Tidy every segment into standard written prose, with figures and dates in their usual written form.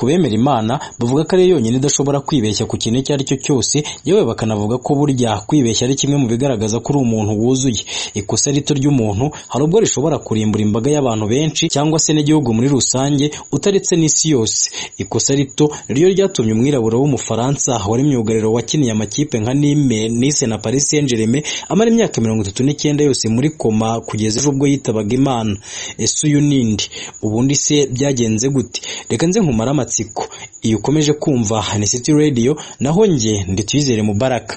Kubemera Imana bavuga ko ari yonyine idashobora kwibeshya ku kintu icyo ari cyo cyose, yewe bakanavuga ko burya kwibeshya ari kimwe mu bigaragaza ko uri umuntu wuzuye. Ikosa rito ry'umuntu hari ubwo rishobora kurimbura imbaga y'abantu benshi cyangwa se n'igihugu muri rusange, utaretse n'isi yose. Ikosa rito niryo ryatumye umwirabura w'umufaransa wari myugariro wakiniye amakipe nka Nice na Paris Saint-Germain amara imyaka 39 yose muri koma kugeza ejo ubwo yitabaga Imana. Ese uyu ninde? Ubundi se byagenze gute? Reka nze nkumara amatsiko. Iyo ukomeje kumva ni City Radio, naho njye ndi Twizere Mubaraka.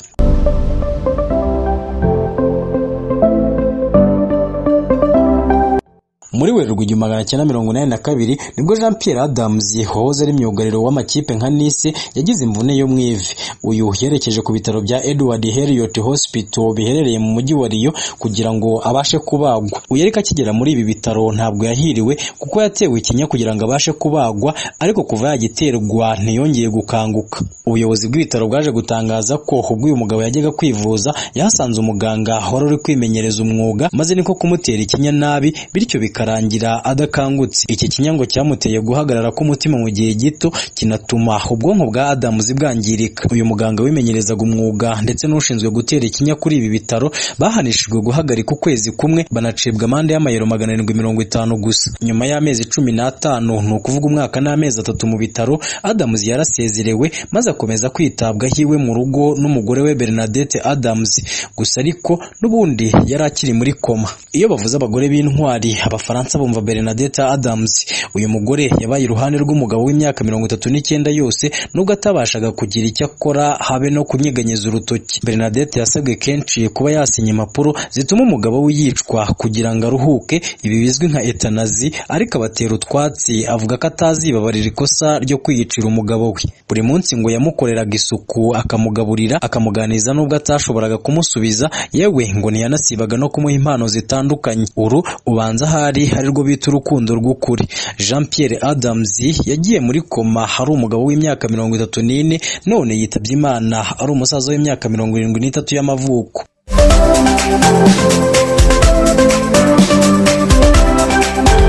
Muri Werurwe 1982 nibwo Jean Pierre Adams wahoze ari myugariro w'amakipe nka Nice yagize imvune yo mu ivi. Uyu yerekeje ku bitaro bya Edward Heriot Hospital biherereye mu mujyi wa Rio kugira ngo abashe kubagwa. Uyu ariko akigera muri ibi bitaro ntabwo yahiriwe kuko yatewe ikinya kugira ngo abashe kubagwa, ariko kuva yagiterwa ntiyongeye gukanguka. Ubuyobozi bw'ibitaro bwaje gutangaza ko ubwo uyu mugabo yajyaga kwivuza yahasanze umuganga wari uri kwimenyereza umwuga, maze niko kumutera ikinya nabi, bityo bikarangira adakangutse. Iki kinyango cyamuteye guhagarara k'umutima mu gihe gito, kinatuma ubwonko bwa Adams bwangirika. Uyu muganga wimenyerezaga umwuga ndetse n'ushinzwe gutera ikinya kuri ibi bitaro bahanishijwe guhagarika ukwezi kumwe, banacibwa amande y'amayero 750 gusa. Nyuma y'amezi 15, ni ukuvuga umwaka n'amezi 3 mu bitaro, Adams yarasezerewe maze akomeza kwitabwaho iwe mu rugo n'umugore we Bernadette Adams. Gusa ariko n'ubundi yari akiri muri koma. Iyo bavuze abagore b'intwari, Abafaransa bumva Bernadette Adams. Uyu mugore yabaye iruhande rw'umugabo w'imyaka 39 yose, nubwo atabashaga kugira icyo akora habe no kunyeganyeza urutoki. Bernadette yasabwe kenshi kuba yasinya impapuro zituma umugabo we yicwa kugira ngo aruhuke, ibi bizwi nka euthanasie, ariko abatera utwatsi avuga ko atazibabarira ikosa ryo kwiyicira umugabo we. Buri munsi ngo yamukoreraga isuku, akamugaburira, akamuganiza nubwo atashoboraga kumusubiza, yewe ngo ntiyanasibaga no kumuha impano zitandukanye. Uru ubanza hari rwo bita urukundo rw'ukuri. Jean Pierre Adams yagiye muri koma hari umugabo w'imyaka 34, none yitabye Imana ari umusaza w'imyaka 73 y'amavuko.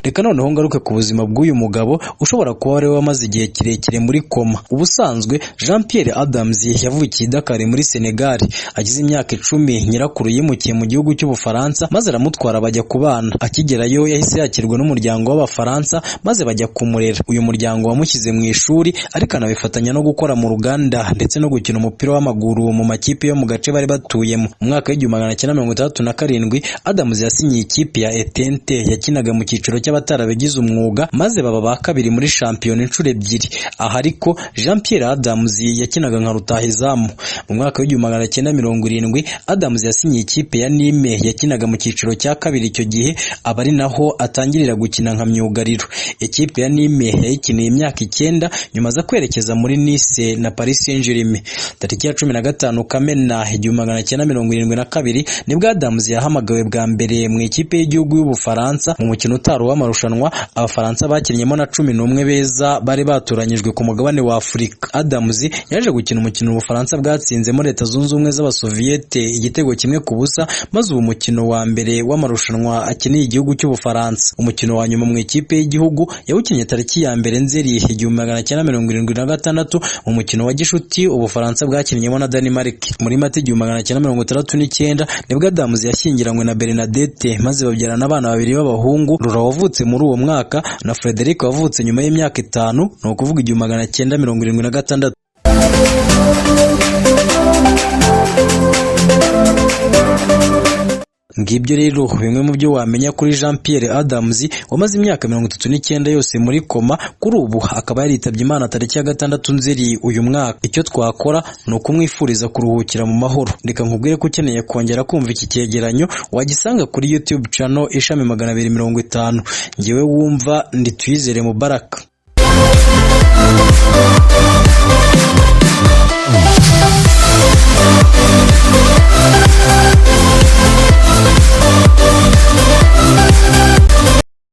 Reka noneho ngaruke ku buzima bw'uyu mugabo ushobora kuba wari wamaze igihe kirekire muri koma. Ubusanzwe Jean Pierre Adams yavukiye Dakar muri Senegal. Agize imyaka 10 nyirakuru yimukiye mu gihugu cy'Ubufaransa maze aramutwara bajya kubana. Akigerayo yahise yakirwa n'umuryango w'Abafaransa maze bajya kumurera. Uyu muryango wamushyize mu ishuri, ariko anabifatanya no gukora mu ruganda ndetse no gukina umupira w'amaguru mu makipe yo mu gace bari batuyemo. Mu mwaka wa 1967 Adams yasinyiye ikipe ya Etente yakinaga mu cyiciro batarabigize umwuga, maze baba ba kabiri muri shampiyona inshuro ebyiri. Aha ariko Jean Pierre Adams yakinaga nka rutahizamu. Mu mwaka wa 1970 Adams yasinyiye ikipe ya Nîmes yakinaga mu cyiciro cya kabiri icyo gihe, abari naho atangirira gukina nka myugariro. Ikipe ya Nîmes yayikiniye imyaka 9 nyuma za kwerekeza muri Nice na Paris Saint-Germain. Tariki ya 15 Kamena 1972 nibwo Adams yahamagawe bwa mbere mu ikipe y'igihugu y'Ubufaransa mu mukino utaro w'amarushanwa. Abafaransa bakinnyeemo na 11 beza bari batoranyijwe ku mugabane wa Afurika. Adams yaje gukina umukino Ubufaransa bwatsinzemo Leta Zunze Ubumwe z'Abasoviyete igitego 1-0, maze ubu mukino wa mbere w'amarushanwa akiniye igihugu cy'Ubufaransa. Umukino wa nyuma mu ikipe y'igihugu yawukinnye tariki ya 1 Nzeri 1976 mu mukino wa gishuti Ubufaransa bwakinnyeemo na Denmark. Muri Mata 1969 nibwo Adams yashyingiranywe na Bernadette maze babyarana abana babiri b'abahungu, Rura wavutse muri uwo mwaka na Frederic wavutse nyuma y'imyaka 5, ni ukuvuga 1976. Ngibyo rero bimwe mu byo wamenya kuri Jean Pierre Adams wamaze imyaka 39 yose muri koma. Kuri ubu akaba yaritabye Imana tariki ya 6 Nzeri uyu mwaka. Icyo twakora ni ukumwifuriza kuruhukira mu mahoro. Reka nkubwire ko ukeneye kongera kumva iki cyegeranyo wagisanga kuri YouTube channel ishami 250. Ngewe wumva ndi Twizere Mubaraka.